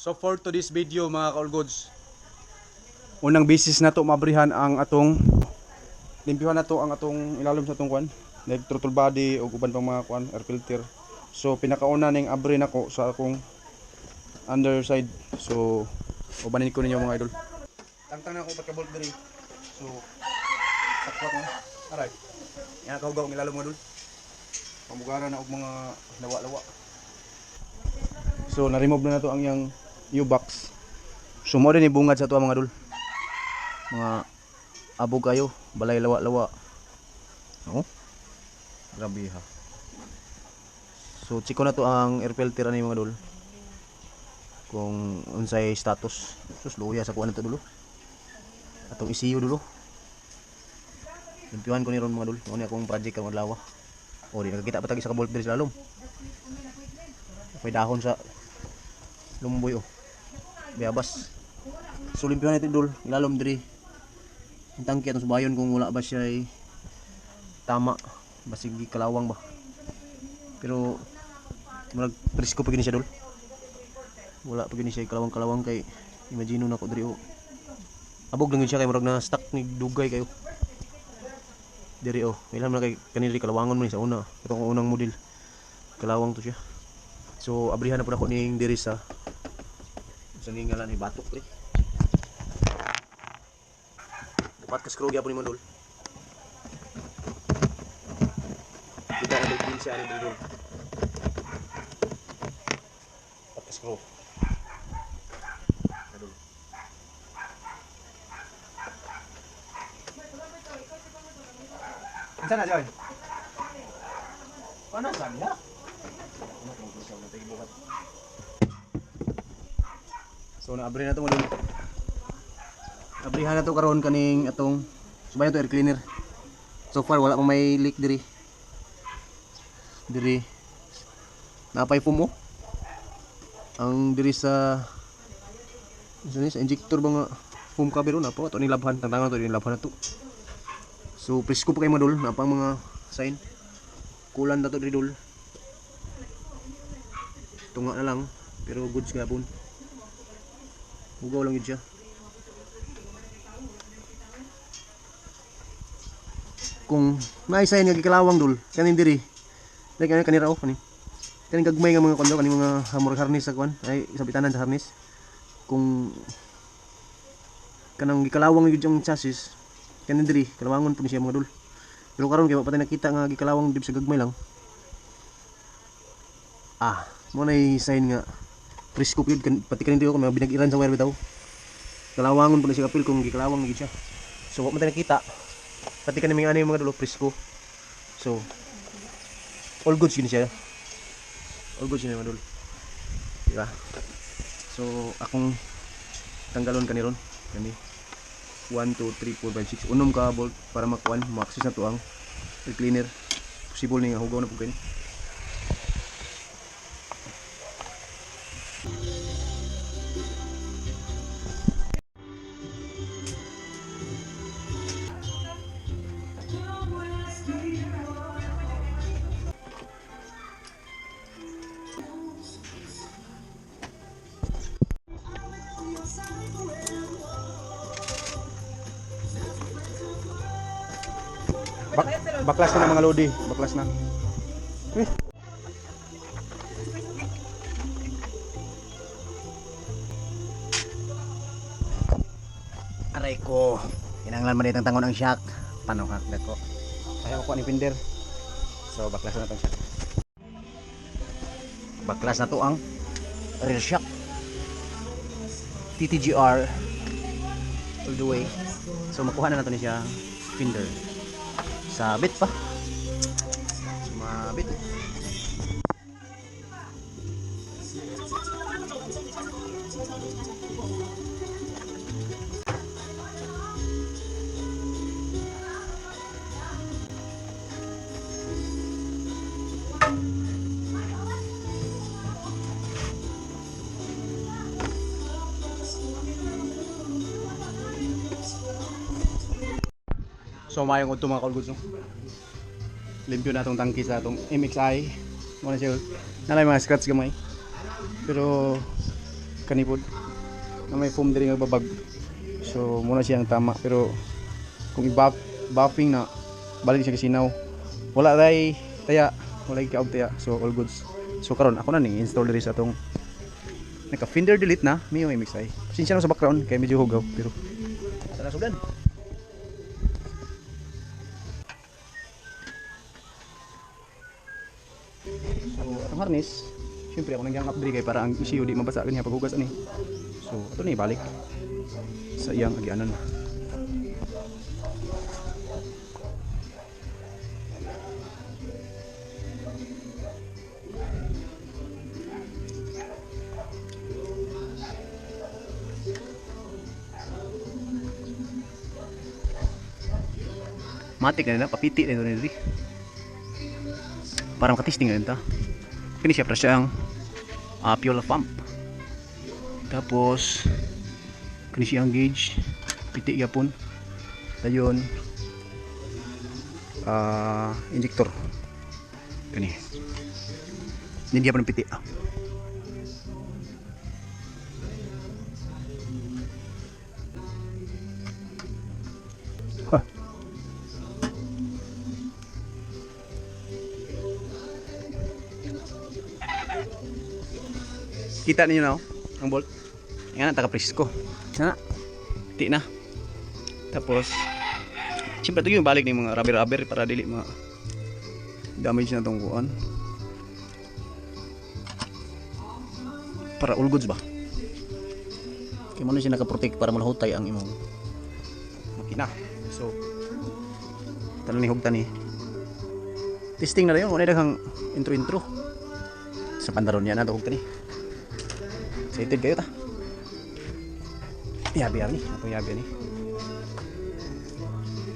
So for today's video mga ka-all goods, unang basis na to mabrihan ang atong limpyuhan na to ang atong ilalom sa atong kwan, like throttle body o uban pang mga kwan, air filter. So pinakauna ning abri nako sa akong underside. So ubanin ko ninyo mga idol. Tangtang na ako pat ka bolt diri. So sakwat na. Aray. Yan kaugaw ang ilalom mga idol. Pamugaran na og mga lawa-lawa. So na-remove na to ang yang U-box. So mo din ibungad sa to mga idol. Mga abog kayo, balay lawa-lawa. Oh. Grabe ha. So chiko na to ang air filter ani mga idol. Kung unsay status. Sus luya sa kuan na to dulo. Atong ECU dulo. Limpyuhan ko ni ron mga idol. Mo ni akong project karon adlaw. Oh, di nakakita pa tagi sa bolt diri sa lalom. May dahon sa lumboy oh. Biabas. So limpyuhan natin dul, ilalom diri. Ang tangke atong subayon kung wala ba siya ay tama, basig kalawang ba. Pero murag presko pa gini siya dul. Wala pa gini siya kalawang-kalawang kay imagino na ko diri oh. Abog lang siya kay murag na stuck ni dugay kayo. Diri oh, ilam na kay kanili kalawangon man sa una. Itong unang model. Kalawang to siya. So abrihan na pud ako ning diri sa ngalan ni batok eh. Dapat ka screw gyapon ni Mandol. Kita ada din siya ni Mandol. Dapat ka screw. Mandol. Sana joy. Paano sabi na? So naabri na to mo dun. Abrihan na to karon kaning atong subayan to air cleaner. So far wala pa may leak diri. Diri napay foam oh. Ang diri sa injector ba nga foam cover na po ato ni labhan tantangan to ni labhan na to. So presko pa kay madol na pang mga sign. Kulan na to diri dol. Tunga na lang pero goods gapon. Ugaw lang yun siya. Kung naisayin nga gikalawang dul, kanin diri. Like kanira oh kani. Kanin gagmay nga mga kondo, kaning mga hamor harness sa kwan, ay sabitanan sa harness. Kung kanang gikalawang yun yung chassis, kanin diri, kalawangon po ni siya mga dul. Pero karon kay patay nakita nga gikalawang dib sa gagmay lang. Ah, mo na i-sign nga presko yun, pati kanin dito kung may binag-iran sa wire bitaw. Kalawangon po na siya kapil kung gikalawang na siya. So wag mo tayo nakita. Pati kanin mga dulo presko. So all goods yun siya. All goods yun mga dulo. Diba? So akong tanggalon kaniron. Kani 1, 2, 3, 4, 5, 6 unom ka bolt para makuan, ma-access na to ang air cleaner. Possible ni nga hugaw na po kani. Baklas na mga lodi, baklas na. Aray ko, kinanglan man itang tangon ang shock. Paano haklat ko? Kaya ko ni pinder. So baklas na itong shock. Baklas na to ang rear shock. TTGR all the way. So makuha na nato ni siya pinder. Sabit pa. Sumabit. So mayong udto mga ka-all goods no. Limpyo na itong tangki sa itong MXI. Muna siya nalay mga scratch gamay. Pero kanipod na may foam diri nga babag. So muna siyang tama, pero kung i-buffing na balik siya kasinaw, wala ray taya, wala ikaw taya, so all goods. So karon ako na ning install diri sa atong naka fender delete na Mio MX-i. Pasensya na sa background kay medyo hugaw, pero sana sudan. So atong harness, syempre ako nang upgrade kay para ang ECU di mabasa kanya paghugas ani. So ato ni balik sa iyang agianan. Matik na papiti na ito nito. Parang katisting na ito. Kini siya para siyang fuel pump. Tapos kini siyang gauge, piti yapon. Dayon injector. Kani. Hindi pa ng piti. Kita ninyo na ang bolt. Yan taga Prisco. Na. Ti na. Tapos siyempre ito yung balik ng mga rubber para dili mga damage na tong kuan. Para all goods ba? Kaya mo na siya nakaprotect para malahutay ang imong makina. So tanong ni hugta ni. Testing na rin yun. Kung daghang intro sa pandaron niya na ito hugta ni. Excited kayo ta. Yabi ni. Ato yabi ni.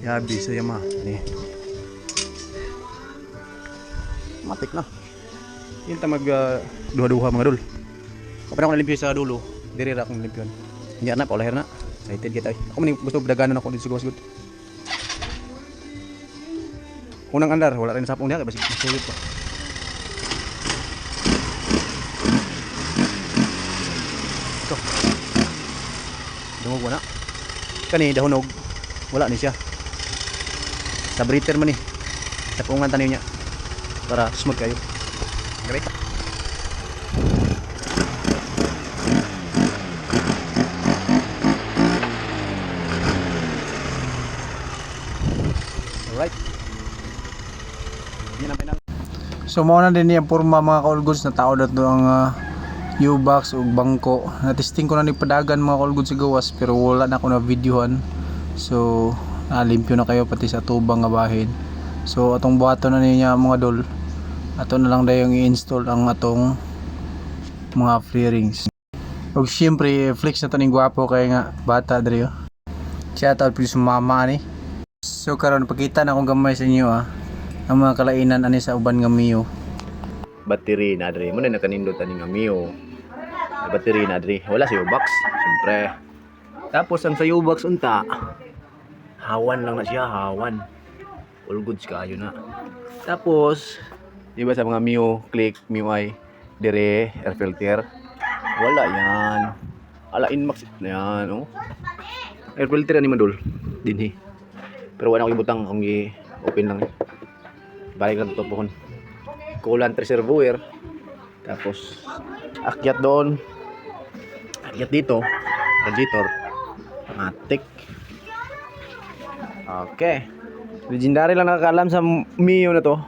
Yabi sa Yamaha ni. Matik na. Yun ta mag duha-duha mga dul. Kapag ako nalimpyo sa dulo, diri ra akong limpyon. Hindi na paulahir na. Excited kita. Ako man gusto daganan ako dito sa gawas gud. Unang andar wala rin sapong diha kasi sulit pa. Dungog wala. Kani dahonog wala ni siya. Sa breather man ni. Tapungan taniyo niya para smooth kayo. Great. Alright. Yan ang pinang. So mao na din niya porma mga ka-all goods na tao dato ang U-box ug bangko. Na-testing ko na ni padagan mga ka-all goods sa gawas pero wala na ako na videohan. So limpyo na kayo pati sa tubang nga bahin. So atong buhaton na niya mga dol. Ato na lang dayong i-install ang atong mga fairings. Ug syempre flex na to ning gwapo kay nga bata diri. Shout out please mama ni. So karon pakita na akong gamay sa inyo ang mga kalainan ani sa uban nga Mio. Battery na diri mo na nakanindot ani nga Mio. Battery na diri wala sa U-box syempre. Tapos ang sa U-box unta hawan lang na siya, hawan. All goods kayo na. Tapos di ba sa mga Mio Click, MIUI dire air filter wala yan. Ala Inmax na yan oh. Air filter ani madul dinhi. Pero wala ko ibutang kung i-open lang. Balik lang ito po. Coolant reservoir. Tapos akyat doon. Akyat dito. Radiator. Matik. Okay. Legendary lang nakakaalam sa Mio na to.